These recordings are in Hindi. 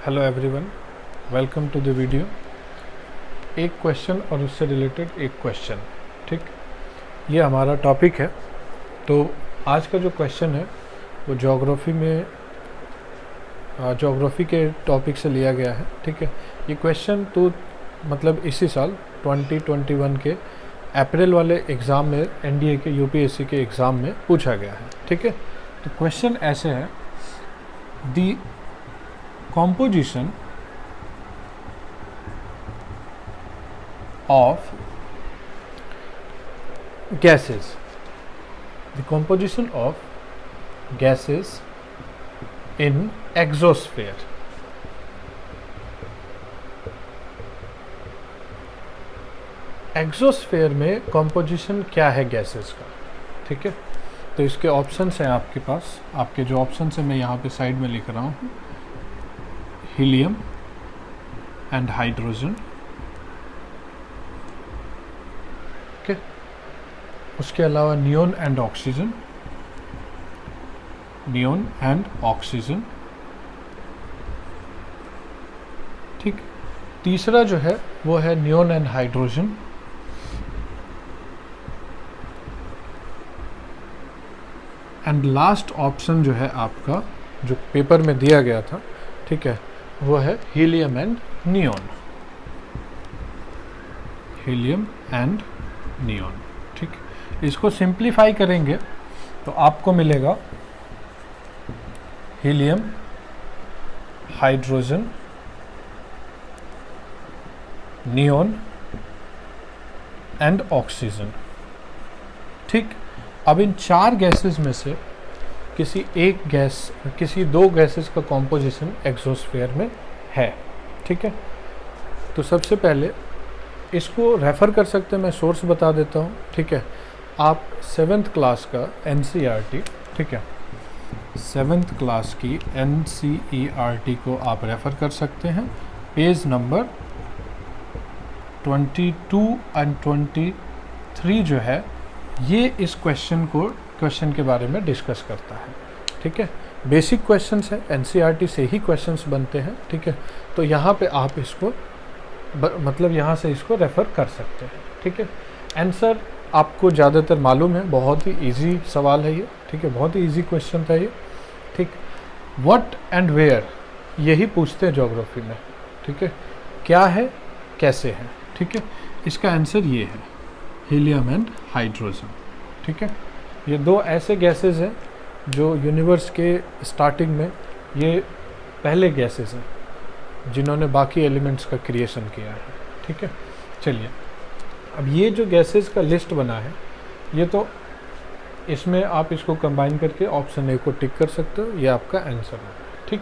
Hello everyone, welcome to the video. एक क्वेश्चन और उससे रिलेटेड एक क्वेश्चन, ठीक, ये हमारा टॉपिक है। तो आज का जो क्वेश्चन है वो ज्योग्राफी के टॉपिक से लिया गया है, ठीक है। ये क्वेश्चन तो मतलब इसी साल 2021 के अप्रैल वाले एग्ज़ाम में, एनडीए के यूपीएससी के एग्ज़ाम में पूछा गया है, ठीक है। तो क्वेश्चन ऐसे है, दी composition of gases, the composition of gases in exosphere। Exosphere में कॉम्पोजिशन क्या है गैसेस का, ठीक है। तो इसके ऑप्शंस हैं आपके पास। आपके जो ऑप्शंस हैं मैं यहाँ पे साइड में लिख रहा हूँ, हीलियम एंड हाइड्रोजन, ओके। उसके अलावा neon and oxygen, neon and oxygen, ठीक। तीसरा जो है वो है neon and hydrogen, and last option जो है आपका जो पेपर में दिया गया था, ठीक है, वो है helium and neon, helium and neon, ठीक। इसको सिंप्लीफाई करेंगे तो आपको मिलेगा helium, hydrogen, neon and oxygen, ठीक। अब इन चार गैसेस में से किसी दो गैसेस का कॉम्पोजिशन एक्सोस्फेयर में है, ठीक है। तो सबसे पहले इसको रेफ़र कर सकते हैं, मैं सोर्स बता देता हूँ, ठीक है। आप 7th क्लास का NCERT, ठीक है, 7th क्लास की NCERT को आप रेफ़र कर सकते हैं। पेज नंबर 22 एंड 23 जो है ये इस क्वेश्चन के बारे में डिस्कस करता है, ठीक है। बेसिक क्वेश्चंस है, NCERT से ही क्वेश्चंस बनते हैं, ठीक है। तो यहाँ पे आप इसको मतलब यहाँ से इसको रेफ़र कर सकते हैं, ठीक है। आंसर आपको ज़्यादातर मालूम है, बहुत ही इजी सवाल है ये, ठीक है, बहुत ही इजी क्वेश्चन था ये, ठीक। व्हाट एंड वेयर यही पूछते हैं ज्योग्राफी में, ठीक है, क्या है कैसे है, ठीक है। इसका आंसर ये है हीलियम एंड हाइड्रोजन, ठीक है। ये दो ऐसे गैसेस हैं जो यूनिवर्स के स्टार्टिंग में ये पहले गैसेस हैं जिन्होंने बाकी एलिमेंट्स का क्रिएशन किया है, ठीक है। चलिए, अब ये जो गैसेस का लिस्ट बना है ये तो इसमें आप इसको कंबाइन करके ऑप्शन ए को टिक कर सकते हो, ये आपका आंसर है, ठीक।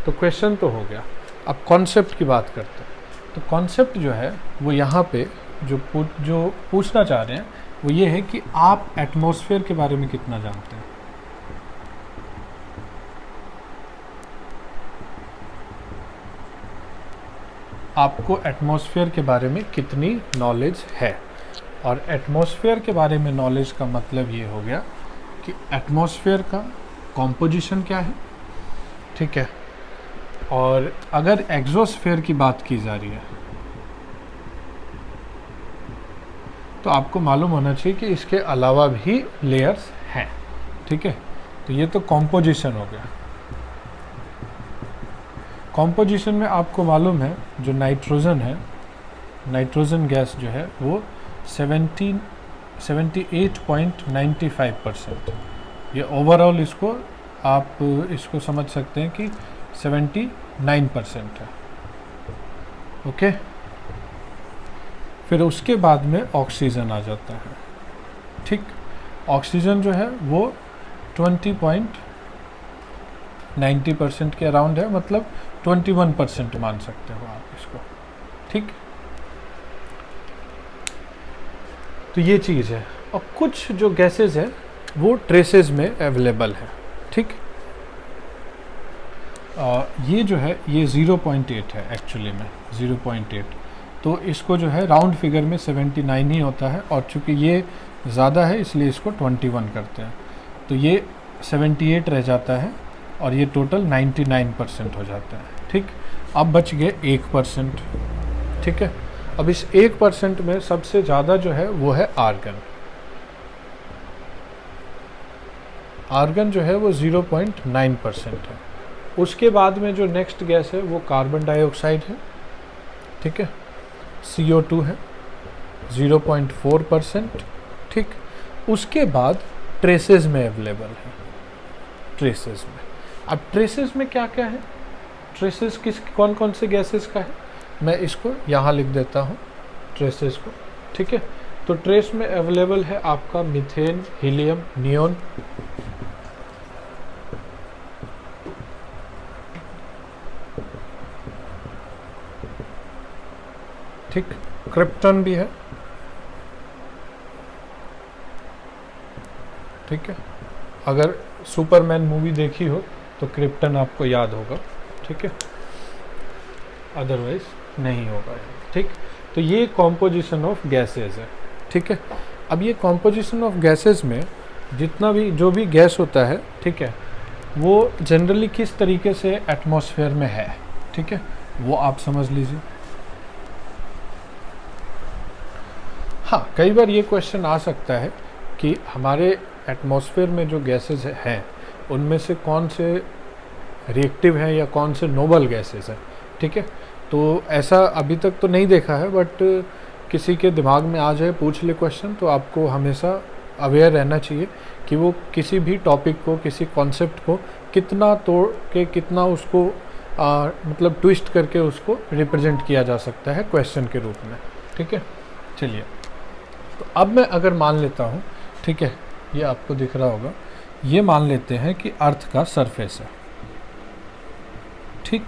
तो क्वेश्चन तो हो गया। अब कॉन्सेप्ट की बात करते हैं। तो कॉन्सेप्ट जो है वो यहाँ पे जो पूछना चाह रहे हैं वो ये है कि आप एटमॉस्फेयर के बारे में कितना जानते हैं। आपको एटमॉस्फेयर के बारे में कितनी नॉलेज है। और एटमॉस्फेयर के बारे में नॉलेज का मतलब ये हो गया कि एटमॉस्फेयर का कॉम्पोजिशन क्या है, ठीक है। और अगर एक्सोस्फेयर की बात की जा रही है तो आपको मालूम होना चाहिए कि इसके अलावा भी लेयर्स हैं, ठीक है। तो ये तो कॉम्पोजिशन हो गया। कॉम्पोजिशन में आपको मालूम है जो नाइट्रोजन है, नाइट्रोजन गैस जो है वो 78.95%, ये ओवरऑल इसको आप इसको समझ सकते हैं कि 79% है, ओके। फिर उसके बाद में ऑक्सीजन आ जाता है, ठीक। ऑक्सीजन जो है वो 20.90% के अराउंड है, मतलब 21% मान सकते हो आप इसको, ठीक। तो ये चीज़ है। और कुछ जो गैसेस है वो ट्रेसेस में अवेलेबल है, ठीक। ये जो है ये 0.8 है एक्चुअली में, 0.8। तो इसको जो है राउंड फिगर में 79 ही होता है, और चूंकि ये ज़्यादा है इसलिए इसको 21 करते हैं। तो ये 78 रह जाता है और ये टोटल 99% हो जाता है, ठीक, अब बच गए 1%। ठीक है, अब इस 1% में सबसे ज़्यादा जो है वो है आर्गन। आर्गन जो है वो 0.9% है। उसके बाद में जो नेक्स्ट गैस है वो कार्बन डाइऑक्साइड है। ठीक है, CO2 है 0.4%। ठीक, उसके बाद ट्रेसेस में अवेलेबल है। ट्रेसेस में, अब ट्रेसेस में क्या क्या है, ट्रेसेस किस कौन कौन से गैसेस का है, मैं इसको यहाँ लिख देता हूँ ट्रेसेस को। ठीक है, तो ट्रेस में अवेलेबल है आपका मीथेन, हीलियम, नियोन, ठीक, क्रिप्टन भी है। ठीक है, अगर सुपरमैन मूवी देखी हो तो क्रिप्टन आपको याद होगा। ठीक है, अदरवाइज नहीं होगा। ठीक, तो ये कॉम्पोजिशन ऑफ गैसेस है। ठीक है, अब ये कॉम्पोजिशन ऑफ गैसेस में जितना भी जो भी गैस होता है, ठीक है, वो जनरली किस तरीके से एटमॉस्फेयर में है, ठीक है, वो आप समझ लीजिए। हाँ, कई बार ये क्वेश्चन आ सकता है कि हमारे एटमॉस्फेयर में जो गैसेस हैं उनमें से कौन से रिएक्टिव हैं या कौन से नोबल गैसेस हैं। ठीक है, तो ऐसा अभी तक तो नहीं देखा है, बट किसी के दिमाग में आ जाए, पूछ ले क्वेश्चन, तो आपको हमेशा अवेयर रहना चाहिए कि वो किसी भी टॉपिक को, किसी कॉन्सेप्ट को कितना तोड़ के, कितना उसको मतलब ट्विस्ट करके उसको रिप्रेजेंट किया जा सकता है क्वेश्चन के रूप में। ठीक है, चलिए, तो अब मैं अगर मान लेता हूँ, ठीक है, ये आपको दिख रहा होगा, ये मान लेते हैं कि अर्थ का सरफेस है। ठीक,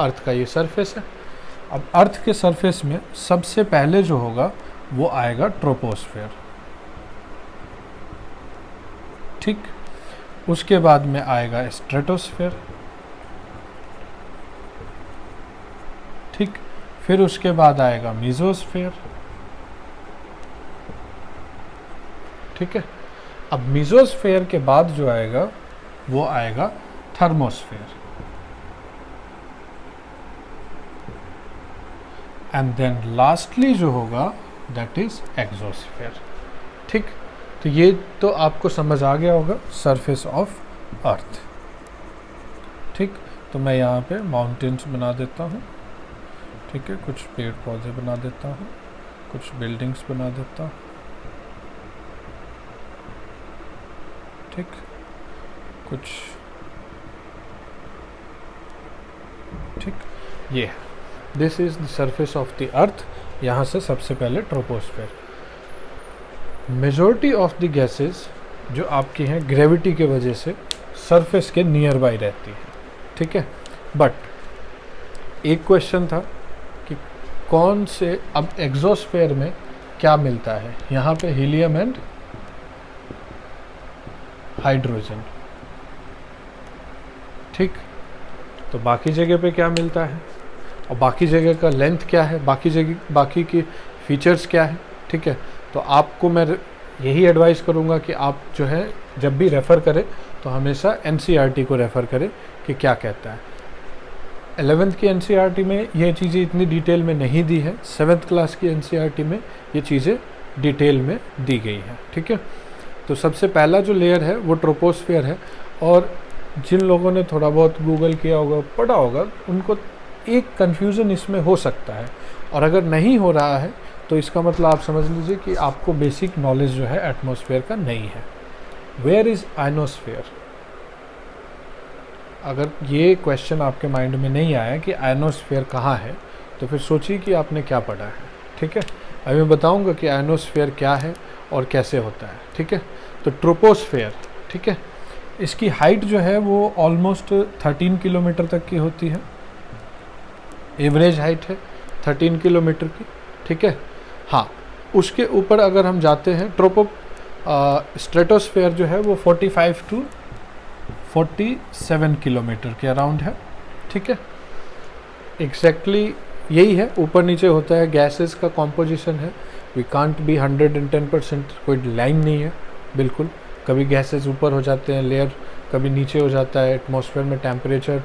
अर्थ का ये सरफेस है। अब अर्थ के सरफेस में सबसे पहले जो होगा वो आएगा ट्रोपोस्फेयर। ठीक, उसके बाद में आएगा स्ट्रेटोस्फेयर। ठीक, फिर उसके बाद आएगा मीजोस्फेयर। ठीक है, अब मीजोस्फेयर के बाद जो आएगा वो आएगा थर्मोस्फेयर, एंड देन लास्टली जो होगा दैट इज एक्सोस्फेयर। ठीक, तो ये तो आपको समझ आ गया होगा सरफेस ऑफ अर्थ। ठीक, तो मैं यहाँ पे माउंटेन्स बना देता हूँ। ठीक है, कुछ पेड़ पौधे बना देता हूँ, कुछ बिल्डिंग्स बना देता हूँ। ठीक, कुछ, ठीक, ये this is the surface of the earth. यहाँ से सबसे पहले troposphere. Majority of the gases जो आपकी हैं ग्रेविटी के वजह से सरफेस के नियर बाई रहती है। ठीक है, बट एक क्वेश्चन था कि कौन से, अब एक्सोस्फेयर में क्या मिलता है, यहाँ पे हीलियम एंड हाइड्रोजन। ठीक, तो बाकी जगह पे क्या मिलता है और बाकी जगह का लेंथ क्या है, बाकी जगह बाकी की फीचर्स क्या है। ठीक है, तो आपको मैं यही एडवाइस करूँगा कि आप जो है जब भी रेफ़र करें तो हमेशा NCERT को रेफ़र करें कि क्या कहता है। 11th की NCERT में ये चीज़ें इतनी डिटेल में नहीं दी है, 7th क्लास की NCERT में ये चीज़ें डिटेल में दी गई हैं। ठीक है, तो सबसे पहला जो लेयर है वो ट्रोपोस्फेयर है, और जिन लोगों ने थोड़ा बहुत गूगल किया होगा, पढ़ा होगा, उनको एक कन्फ्यूज़न इसमें हो सकता है, और अगर नहीं हो रहा है तो इसका मतलब आप समझ लीजिए कि आपको बेसिक नॉलेज जो है एटमॉस्फेयर का नहीं है। वेयर इज़ आयनोस्फेयर, अगर ये क्वेश्चन आपके माइंड में नहीं आया कि आयनोस्फेयर कहाँ है, तो फिर सोचिए कि आपने क्या पढ़ा है। ठीक है, अभी मैं बताऊंगा कि आयनोस्फेयर क्या है और कैसे होता है। ठीक है, तो ट्रोपोस्फेयर, ठीक है, इसकी हाइट जो है वो ऑलमोस्ट 13 किलोमीटर तक की होती है। एवरेज हाइट है 13 किलोमीटर की। ठीक है, हाँ, उसके ऊपर अगर हम जाते हैं स्ट्रेटोस्फेयर जो है वो 45 टू 47 किलोमीटर के अराउंड है। ठीक है, एग्जैक्टली यही है, ऊपर नीचे होता है, गैसेस का कॉम्पोजिशन है। वी कांट बी 110%, कोई लाइन नहीं है बिल्कुल। कभी गैसेस ऊपर हो जाते हैं लेयर, कभी नीचे हो जाता है। एटमॉस्फेयर में टेम्परेचर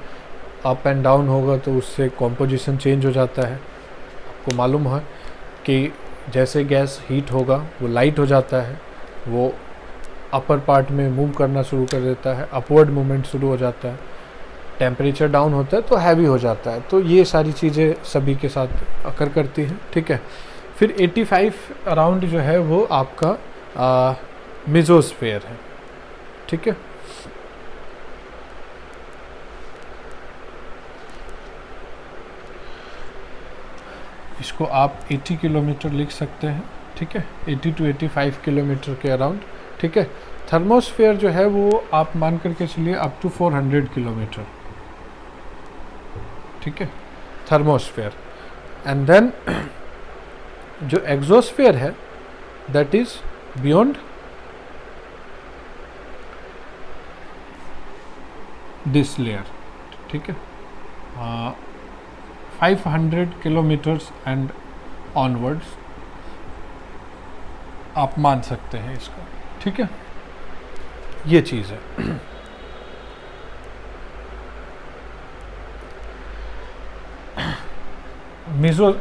अप एंड डाउन होगा तो उससे कॉम्पोजिशन चेंज हो जाता है। आपको मालूम है कि जैसे गैस हीट होगा वो लाइट हो जाता है, वो अपर पार्ट में मूव करना शुरू कर देता है, अपवर्ड मूवमेंट शुरू हो जाता है। टेम्परेचर डाउन होता है तो हैवी हो जाता है। तो ये सारी चीज़ें सभी के साथ अकर करती हैं, ठीक है। फिर 85 अराउंड जो है वो आपका मेसोस्फेयर है, ठीक है। इसको आप 80 किलोमीटर लिख सकते हैं, ठीक है, 80 to 85 किलोमीटर के अराउंड, ठीक है। थर्मोस्फेयर जो है वो आप मान करके चलिए अप टू 400 किलोमीटर, ठीक है, थर्मोस्फेयर। एंड देन जो एक्सोस्फेयर है that is beyond this layer, ठीक है, 500 किलोमीटर्स एंड ऑनवर्ड्स आप मान सकते हैं इसका, ठीक है। ये चीज़ है।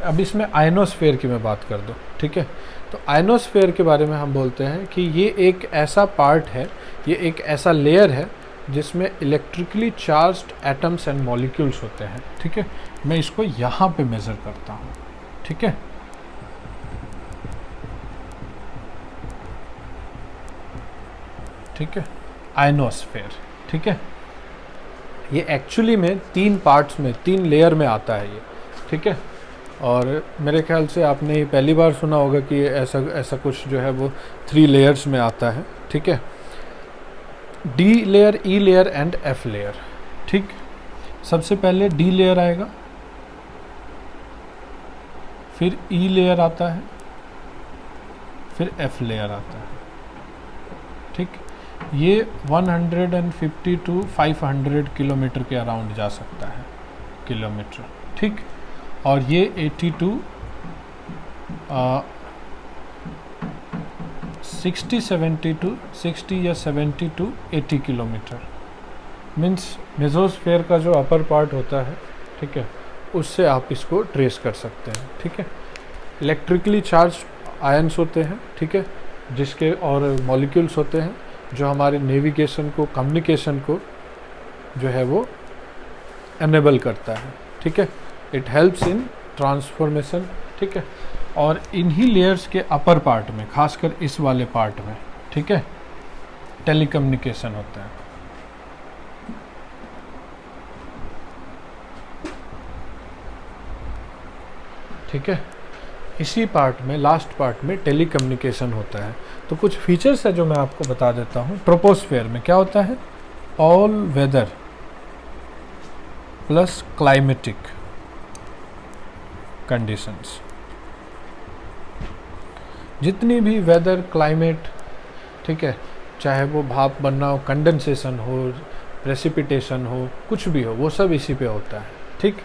अब इसमें आयनोस्फेयर की मैं बात कर दूं, ठीक है। तो आयनोस्फेयर के बारे में हम बोलते हैं कि ये एक ऐसा पार्ट है, ये एक ऐसा लेयर है जिसमें electrically charged atoms and molecules होते हैं, ठीक है। मैं इसको यहाँ पे मेज़र करता हूँ, ठीक है। ठीक है, आयनोस्फेयर, ठीक है। ये एक्चुअली में 3 पार्ट्स में, 3 लेयर में आता है ये, ठीक है। और मेरे ख्याल से आपने ये पहली बार सुना होगा कि ऐसा कुछ जो है वो 3 लेयर्स में आता है, ठीक है। D layer, E layer and F layer, ठीक। सबसे पहले डी लेयर आएगा, फिर ई लेयर आता है, फिर एफ लेयर आता है, ठीक। ये 150 to 500 किलोमीटर के अराउंड जा सकता है, किलोमीटर, ठीक। और ये 80 to 60 to 60 या 70 to 80 किलोमीटर, मीन्स मेसोस्फेयर का जो अपर पार्ट होता है, ठीक है, उससे आप इसको ट्रेस कर सकते हैं, ठीक है। इलेक्ट्रिकली चार्ज आयंस होते हैं, ठीक है, जिसके और मॉलिक्यूल्स होते हैं जो हमारे नेविगेशन को, कम्युनिकेशन को जो है वो एनेबल करता है, ठीक है। इट हेल्प्स इन ट्रांसफॉर्मेशन, ठीक है। और इन्हीं लेयर्स के अपर पार्ट में, खासकर इस वाले पार्ट में, ठीक है, टेलीकम्युनिकेशन होता है, ठीक है। इसी पार्ट में, लास्ट पार्ट में टेलीकम्युनिकेशन होता है। तो कुछ फीचर्स है जो मैं आपको बता देता हूँ। ट्रोपोस्फेयर में क्या होता है? All weather plus climatic conditions, जितनी भी वेदर, क्लाइमेट, ठीक है, चाहे वो भाप बनना हो, कंडेंसेशन हो, प्रेसिपिटेशन हो, कुछ भी हो, वो सब इसी पे होता है, ठीक।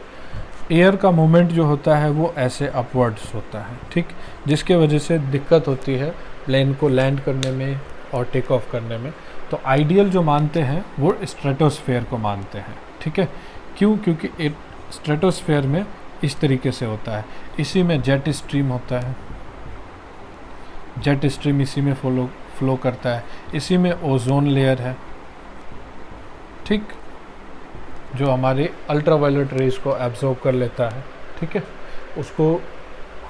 एयर का मूवमेंट जो होता है वो ऐसे अपवर्ड्स होता है, ठीक, जिसके वजह से दिक्कत होती है प्लेन को लैंड करने में और टेक ऑफ करने में। तो आइडियल जो मानते हैं वो स्ट्रेटोस्फेयर को मानते हैं, ठीक है। क्यों? क्योंकि स्ट्रेटोस्फेयर में इस तरीके से होता है, इसी में जेट स्ट्रीम होता है, जेट स्ट्रीम इसी में फ्लो करता है, इसी में ओजोन लेयर है, ठीक, जो हमारे अल्ट्रावायलेट रेज को एब्जॉर्ब कर लेता है, ठीक है, उसको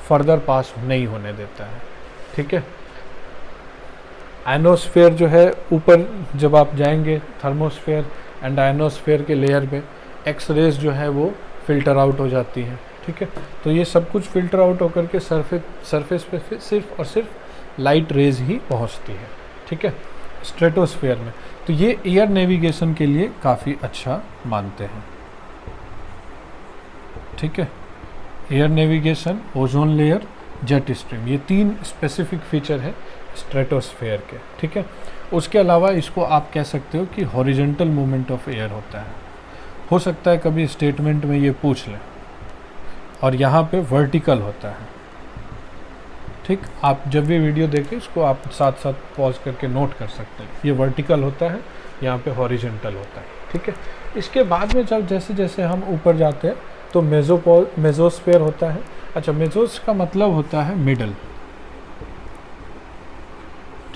फर्दर पास नहीं होने देता है, ठीक है। आयनोस्फेयर जो है, ऊपर जब आप जाएंगे थर्मोस्फेयर एंड आयनोस्फेयर के लेयर में, एक्स रेज जो है वो फिल्टर आउट हो जाती हैं, ठीक है। तो ये सब कुछ फिल्टर आउट होकर के सरफेस पे सिर्फ और सिर्फ लाइट रेज ही पहुंचती है, ठीक है, स्ट्रेटोस्फेयर में। तो ये एयर नेविगेशन के लिए काफ़ी अच्छा मानते हैं, ठीक है। Air navigation, ozone layer, jet stream, ये 3 स्पेसिफिक फीचर है स्ट्रेटोस्फेयर के, ठीक है। उसके अलावा इसको आप कह सकते हो कि हॉरिजॉन्टल मूवमेंट ऑफ एयर होता है। हो सकता है कभी स्टेटमेंट में ये पूछ लें। और यहाँ पे वर्टिकल होता है, ठीक। आप जब भी वीडियो देखें इसको आप साथ साथ पॉज करके नोट कर सकते हैं। ये वर्टिकल होता है, यहाँ पे हॉरिजॉन्टल होता है। ठीक है। इसके बाद में जब जैसे जैसे हम ऊपर जाते हैं तो मेजोस्फेयर होता है। अच्छा, मेजोस का मतलब होता है मिडल,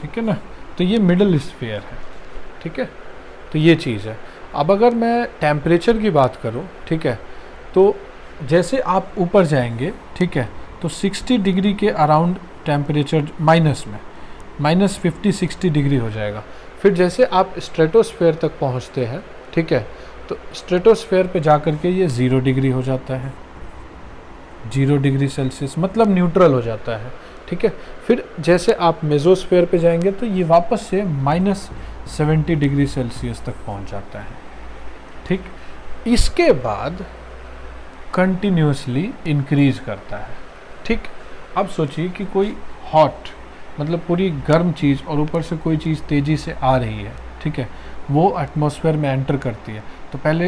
ठीक है ना, तो ये मिडल स्फीयर है, ठीक है, तो ये चीज़ है। अब अगर मैं टेम्परेचर की बात करूं, ठीक है, तो जैसे आप ऊपर जाएंगे, ठीक है, तो 60 डिग्री के अराउंड टेम्परेचर माइनस में -50-60 डिग्री हो जाएगा। फिर जैसे आप स्ट्रेटोस्फेयर तक पहुंचते हैं, ठीक है, तो स्ट्रेटोस्फेयर पे जाकर के ये 0 डिग्री हो जाता है, 0 डिग्री सेल्सियस, मतलब न्यूट्रल हो जाता है, ठीक है। फिर जैसे आप मेजोस्फेयर पे जाएंगे तो ये वापस से -70 डिग्री सेल्सियस तक पहुंच जाता है, ठीक। इसके बाद कंटिन्यूसली इंक्रीज करता है, ठीक। अब सोचिए कि कोई हॉट, मतलब पूरी गर्म चीज़ और ऊपर से कोई चीज़ तेज़ी से आ रही है, ठीक है, वो एटमॉस्फेयर में एंटर करती है, तो पहले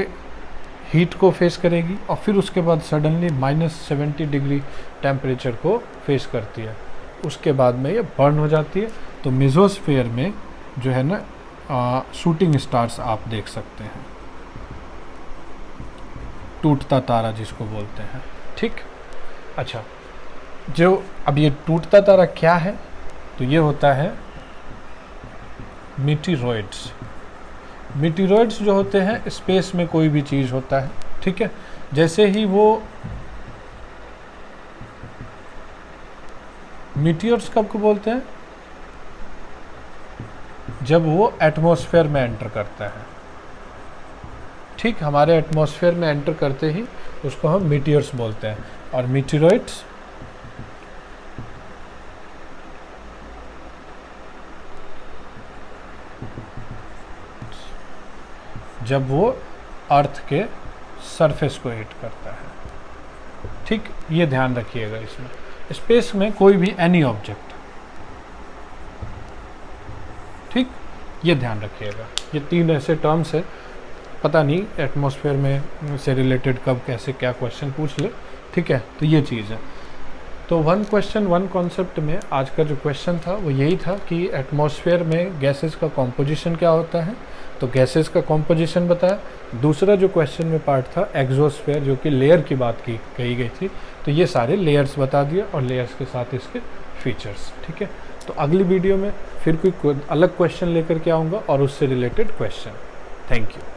हीट को फेस करेगी और फिर उसके बाद सडनली -70 डिग्री टेम्परेचर को फेस करती है, उसके बाद में ये बर्न हो जाती है। तो मेसोस्फेयर में जो है ना शूटिंग स्टार्स आप देख सकते हैं, टूटता तारा जिसको बोलते हैं, ठीक। अच्छा, जो अब ये टूटता तारा क्या है, तो ये होता है मीटिरॉइड्स। मीटिरॉइड्स जो होते हैं स्पेस में कोई भी चीज़ होता है, ठीक है, जैसे ही वो मीटियर्स कब को बोलते हैं, जब वो एटमॉस्फेयर में एंटर करता है, ठीक, हमारे एटमॉस्फेयर में एंटर करते ही उसको हम मीटियर्स बोलते हैं। और मीटिरॉइड्स जब वो अर्थ के सरफेस को हिट करता है, ठीक, ये ध्यान रखिएगा। इसमें स्पेस में कोई भी एनी ऑब्जेक्ट, ठीक, ये ध्यान रखिएगा। ये 3 ऐसे टर्म्स है, पता नहीं एटमॉस्फेयर में से रिलेटेड कब कैसे क्या क्वेश्चन पूछ ले, ठीक है, तो ये चीज़ है। तो 1 क्वेश्चन 1 कॉन्सेप्ट में आज का जो क्वेश्चन था वो यही था कि एटमॉस्फेयर में गैसेस का कॉम्पोजिशन क्या होता है, तो गैसेस का कॉम्पोजिशन बताया। दूसरा जो क्वेश्चन में पार्ट था एक्सोस्फेयर, जो कि लेयर की बात कही गई थी, तो ये सारे लेयर्स बता दिए और लेयर्स के साथ इसके फीचर्स, ठीक है। तो अगली वीडियो में फिर कोई अलग क्वेश्चन लेकर के आऊँगा और उससे रिलेटेड क्वेश्चन। Thank you.